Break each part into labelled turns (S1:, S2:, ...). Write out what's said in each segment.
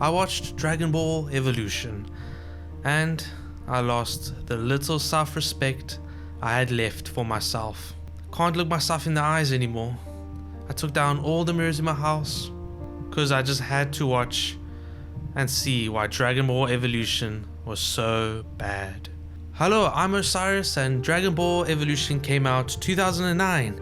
S1: I watched Dragon Ball Evolution, and I lost the little self-respect I had left for myself. Can't look myself in the eyes anymore. I took down all the mirrors in my house, because I just had to watch and see why Dragon Ball Evolution was so bad. Hello, I'm Osiris, and Dragon Ball Evolution came out 2009,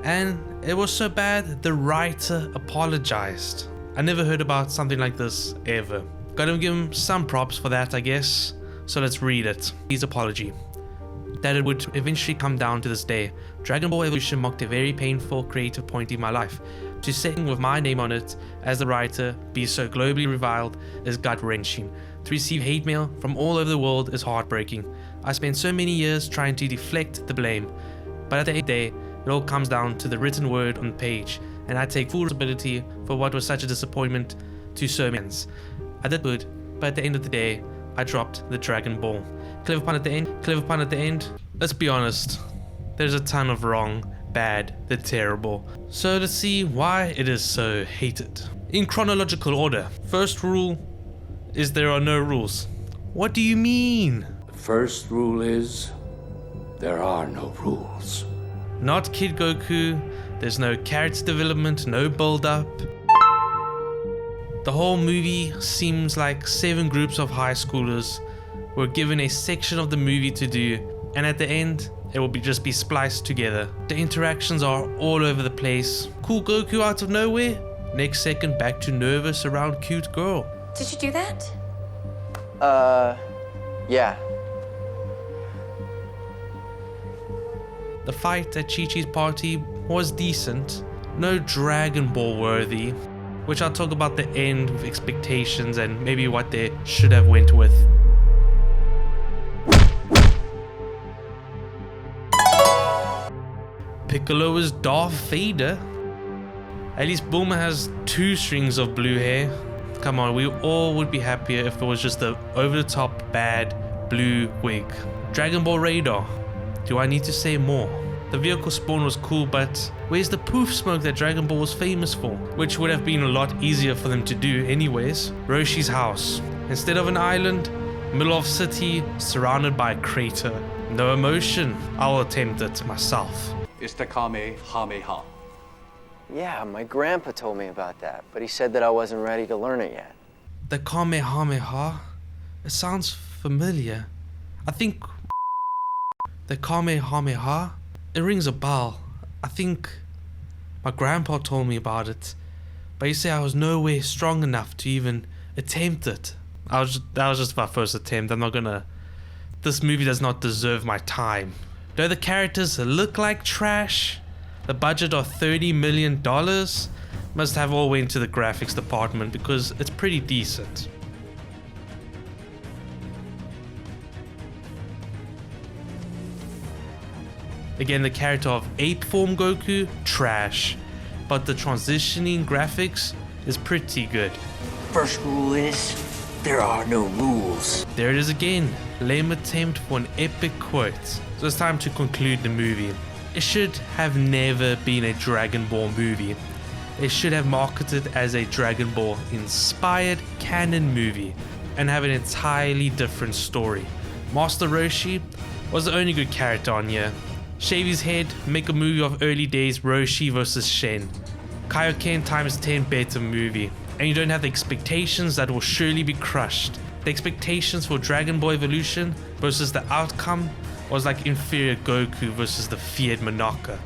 S1: and it was so bad the writer apologized. I never heard about something like this ever. Gotta give him some props for that, I guess. So let's read it. His apology. That it would eventually come down to this day. Dragon Ball Evolution marked a very painful creative point in my life. To sitting with my name on it as the writer be so globally reviled is gut-wrenching. To receive hate mail from all over the world is heartbreaking. I spent so many years trying to deflect the blame, but at the end of the day, it all comes down to the written word on the page, and I take full responsibility for what was such a disappointment to so many. I did good, but at the end of the day, I dropped the Dragon Ball. Clever pun at the end. Let's be honest, there's a ton of wrong, bad, the terrible. So let's see why it is so hated. In chronological order, first rule is there are no rules. What do you mean?
S2: The first rule is there are no rules.
S1: Not Kid Goku, there's no character development, no build up. The whole movie seems like 7 groups of high schoolers were given a section of the movie to do, and at the end, it will just be spliced together. The interactions are all over the place. Cool Goku out of nowhere, next second back to nervous around cute girl.
S3: Did you do that?
S4: Yeah.
S1: The fight at Chi-Chi's party was decent, no Dragon Ball worthy, which I'll talk about the end with expectations and maybe what they should have went with. Piccolo is Darth Vader. At least Bulma has 2 strings of blue hair. Come on, we all would be happier if it was just the over-the-top bad blue wig. Dragon Ball Radar. Do I need to say more? The vehicle spawn was cool, but where's the poof smoke that Dragon Ball was famous for? Which would have been a lot easier for them to do anyways. Roshi's house. Instead of an island, middle of city, surrounded by a crater. No emotion. I'll attempt it myself.
S5: It's the Kamehameha.
S4: Yeah, my grandpa told me about that, but he said that I wasn't ready to learn it yet.
S1: The Kamehameha? It sounds familiar. I think the Kamehameha? It rings a bell. I think my grandpa told me about it, but he said I was nowhere strong enough to even attempt it. That was just my first attempt. This movie does not deserve my time. Though the characters look like trash, the budget of $30 million must have all went to the graphics department because it's pretty decent. Again, the character of Ape Form Goku, trash, but the transitioning graphics is pretty good.
S6: First rule is there are no rules.
S1: There it is again, lame attempt for an epic quote. So it's time to conclude the movie. It should have never been a Dragon Ball movie. It should have marketed as a Dragon Ball inspired canon movie and have an entirely different story. Master Roshi was the only good character on here. Shave his head, make a movie of early days Roshi versus Shen. Kaioken times 10 better movie. And you don't have the expectations that will surely be crushed. The expectations for Dragon Ball Evolution versus the outcome was like inferior Goku versus the feared Monarcha.